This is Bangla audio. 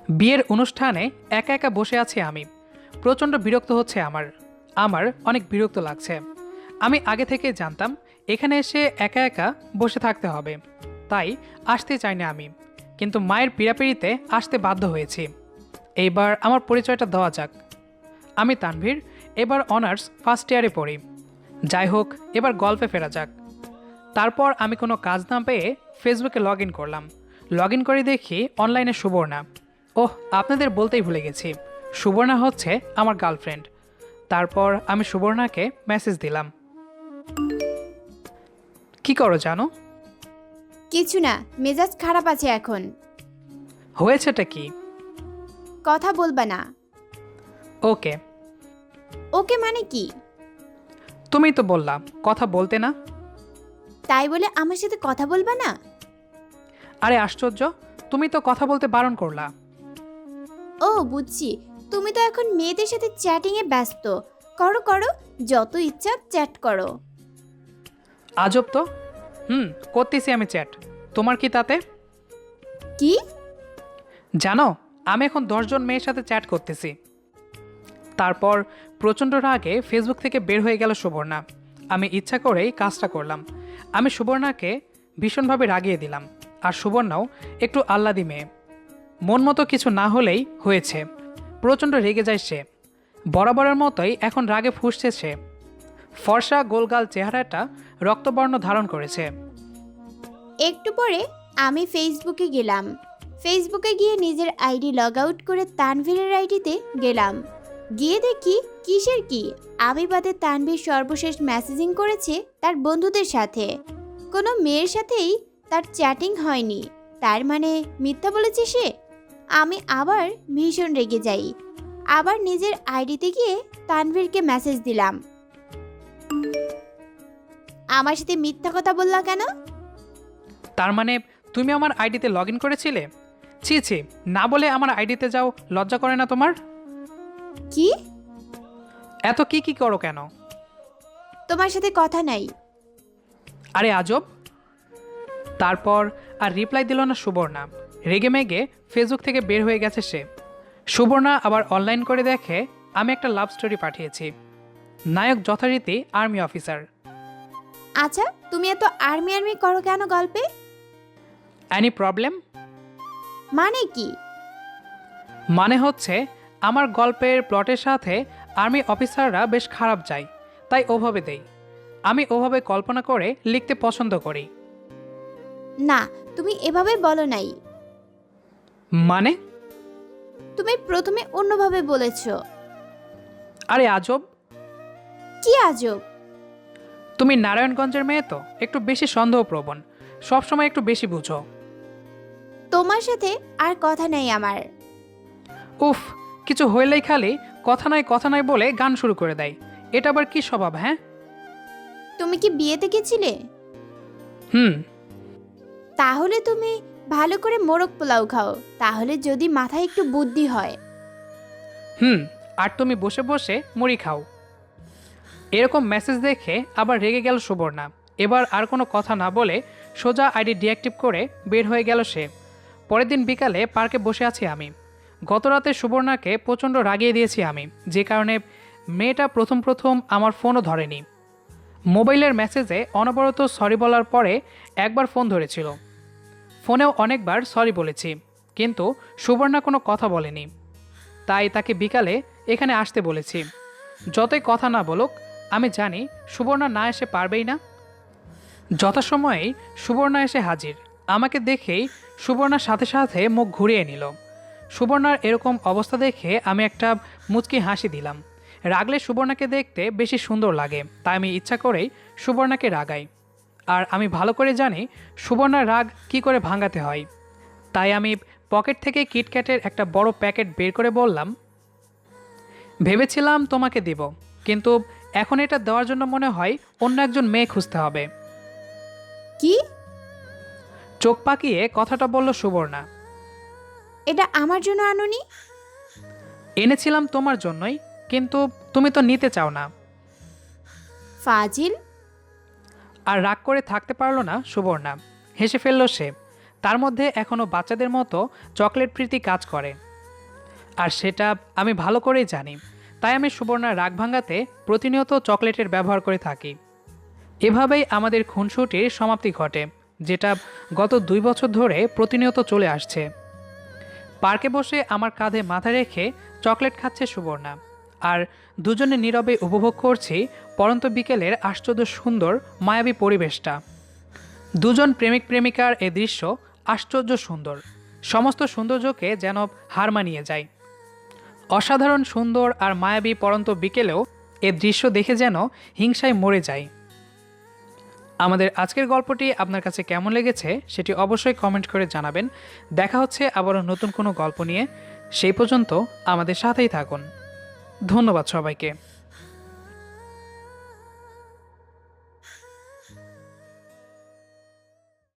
বিয়ের অনুষ্ঠানে একা একা বসে আছি আমি। প্রচণ্ড বিরক্ত হচ্ছে আমার। আমার অনেক বিরক্ত লাগছে। আমি আগে থেকে জানতাম এখানে এসে একা একা বসে থাকতে হবে, তাই আসতে চাই না আমি। কিন্তু মায়ের পীড়াপিড়িতে আসতে বাধ্য হয়েছি। এইবার আমার পরিচয়টা দেওয়া যাক। আমি তানভীর, এবার অনার্স ফার্স্ট ইয়ারে পড়ি। যাই হোক, এবার গল্পে ফেরা যাক। তারপর আমি কোনো কাজ না পেয়ে ফেসবুকে লগ ইন করলাম। লগ ইন করে দেখি অনলাইনে সুবর্ণা। ওহ, আপনাদের বলতেই ভুলে গেছি, সুবর্ণা হচ্ছে আমার গার্লফ্রেন্ড। তারপর আমি সুবর্ণাকে মেসেজ দিলাম। কি করো জানো? কিছু না, মেজাজ খারাপ আছে এখন। হয়েছেটা কি? কথা বলবা না। ওকে। ওকে মানে কি? তুমি তো বললাম কথা বলতে না। তাই বলে আমার সাথে কথা বলবা না? আরে আশ্চর্য, তুমি তো কথা বলতে বারণ করলা। ও বুঝছি, তুমি তো এখন মেয়েদের সাথে চ্যাটিংয়ে ব্যস্ত। করো করো, যত ইচ্ছা চ্যাট করো। আজব তো। করতেছি আমি চ্যাট, তোমার কি তাতে? কি? জানো, আমি এখন 10 জন মেয়ের সাথে চ্যাট করতেছি। তারপর প্রচণ্ড রাগে ফেসবুক থেকে বের হয়ে গেল সুবর্ণা। আমি ইচ্ছা করেই কাজটা করলাম। আমি সুবর্ণাকে ভীষণভাবে রাগিয়ে দিলাম। আর সুবর্ণাও একটু আহ্লাদি মেয়ে, মন মতো কিছু না হলেই হয়েছে। প্রচণ্ড রেগে যায় সে। বরাবরের মতোই এখন রাগে ফুঁসছে সে। ফর্সা গোলগাল চেহারাটা রক্তবর্ণ ধারণ করেছে। একটু পরে আমি ফেসবুকে গেলাম। ফেসবুকে গিয়ে নিজের আইডি লগ আউট করে তানভীরের আইডিতে গেলাম। গিয়ে দেখি কিসের কি, আমি বাদে তানভীর সর্বশেষ মেসেজিং করেছে তার বন্ধুদের সাথে। কোনো মেয়ের সাথেই তার চ্যাটিং হয়নি। তার মানে মিথ্যা বলেছে সে। আমি আবার ভীষণ রেগে যাই। আবার নিজের আইডিতে গিয়ে তানভীরকে মেসেজ দিলাম, আমার সাথে মিথ্যা কথা বললা কেন? তার মানে তুমি আমার আইডিতে লগ ইন করেছিলে? ছি ছি, না বলে আমার আইডিতে যাও, লজ্জা করে না তোমার? কি? এত কি কি করো কেন? তোমার সাথে কথা নাই। আরে আজব। তারপর আর রিপ্লাই দিল না সুবর্ণা। রেগে মেগে ফেসবুক থেকে বের হয়ে গেছে সে। সুবর্ণা আবার অনলাইন করে দেখে আমি একটা লাভ স্টোরি পাঠিয়েছি। নায়ক যথারীতি আর্মি অফিসার। আচ্ছা, তুমি এত আর্মি আর্মি করো কেন গল্পে? Any problem? মানে কি? মানে হচ্ছে আমার গল্পের প্লটের সাথে আর্মি অফিসাররা বেশ খারাপ যায়, তাই ওভাবে দেই। আমি ওভাবে কল্পনা করে লিখতে পছন্দ করি। না, তুমি এভাবে বলো নাই। মানে? তুমি প্রথমে অন্যভাবে বলেছো। আরে আজব। কি আজব? তুমি নারায়ণগঞ্জের মেয়ে তো একটু বেশি সন্দেহপ্রবণ, সবসময় একটু বেশি বুঝো। তোমার সাথে আর কথা নাই আমার। উফ, কিছু হইলেই খালি কথা নাই বলে গান শুরু করে দেয়। এটা আবার কি স্বভাব, হ্যাঁ? তুমি কি বিয়েতে গেছিলে? হুম। তাহলে তুমি ভালো করে মোরগ পোলাও খাও, তাহলে যদি মাথায় একটু বুদ্ধি হয়। আর তুমি বসে বসে মুড়ি খাও। এরকম মেসেজ দেখে আবার রেগে গেল সুবর্ণা। এবার আর কোনো কথা না বলে সোজা আইডি ডিঅ্যাক্টিভ করে বের হয়ে গেল সে। পরের দিন বিকালে পার্কে বসে আছি আমি। গত রাতে সুবর্ণাকে প্রচণ্ড রাগিয়ে দিয়েছি আমি, যে কারণে মেয়েটা প্রথম প্রথম আমার ফোনও ধরেনি। মোবাইলের মেসেজে অনবরত সরি বলার পরে একবার ফোন ধরেছিল। ফোনেও অনেকবার সরি বলেছি, কিন্তু সুবর্ণা কোনো কথা বলেনি। তাই তাকে বিকালে এখানে আসতে বলেছি। যতই কথা না বলুক, আমি জানি সুবর্ণা না এসে পারবেই না। যথাসময়েই সুবর্ণা এসে হাজির। আমাকে দেখেই সুবর্ণার সাথে সাথে মুখ ঘুরিয়ে নিল। সুবর্ণার এরকম অবস্থা দেখে আমি একটা মুচকি হাসি দিলাম। রাগলে সুবর্ণাকে দেখতে বেশি সুন্দর লাগে, তাই আমি ইচ্ছা করেই সুবর্ণাকে রাগাই। আর আমি ভালো করে জানি সুবর্ণার রাগ কি করে ভাঙাতে হয়। তাই আমি পকেট থেকে কিটক্যাটের একটা বড় প্যাকেট বের করে বললাম, ভেবেছিলাম তোমাকে দিব, কিন্তু এখন এটা দেওয়ার জন্য মনে হয় অন্য একজন মেয়ে খুঁজতে হবে। কি? চোখ পাকিয়ে কথাটা বলল সুবর্ণা। এটা আমার জন্য আনুনি? এনেছিলাম তোমার জন্যই, কিন্তু তুমি তো নিতে চাও না। ফাজিল। আর রাগ করে থাকতে পারল না সুবর্ণা। হেসে ফেলল সে। তার মধ্যে এখনও বাচ্চাদের মতো চকলেট প্রীতি কাজ করে। আর সেটা আমি ভালো করেই জানি। তাই আমি সুবর্ণার রাগ ভাঙাতে প্রতিনিয়ত চকলেটের ব্যবহার করে থাকি। এভাবেই আমাদের খুনসুটির সমাপ্তি ঘটে, যেটা গত 2 বছর ধরে প্রতিনিয়ত চলে আসছে। পার্কে বসে আমার কাঁধে মাথা রেখে চকলেট খাচ্ছে সুবর্ণা, আর দুজনে নীরবে উপভোগ করছি পরন্ত বিকেলের আশ্চর্য সুন্দর মায়াবী পরিবেশটা। দুজন প্রেমিক প্রেমিকার এ দৃশ্য আশ্চর্য সুন্দর, সমস্ত সৌন্দর্যকে যেন হার মানিয়ে যায়। অসাধারণ সুন্দর আর মায়াবী পরন্ত বিকেলেও এ দৃশ্য দেখে যেন হিংসায় মরে যায়। আমাদের আজকের গল্পটি আপনার কাছে কেমন লেগেছে সেটি অবশ্যই কমেন্ট করে জানাবেন। দেখা হচ্ছে আবারও নতুন কোনো গল্প নিয়ে। সেই পর্যন্ত আমাদের সাথেই থাকুন। ধন্যবাদ সবাইকে।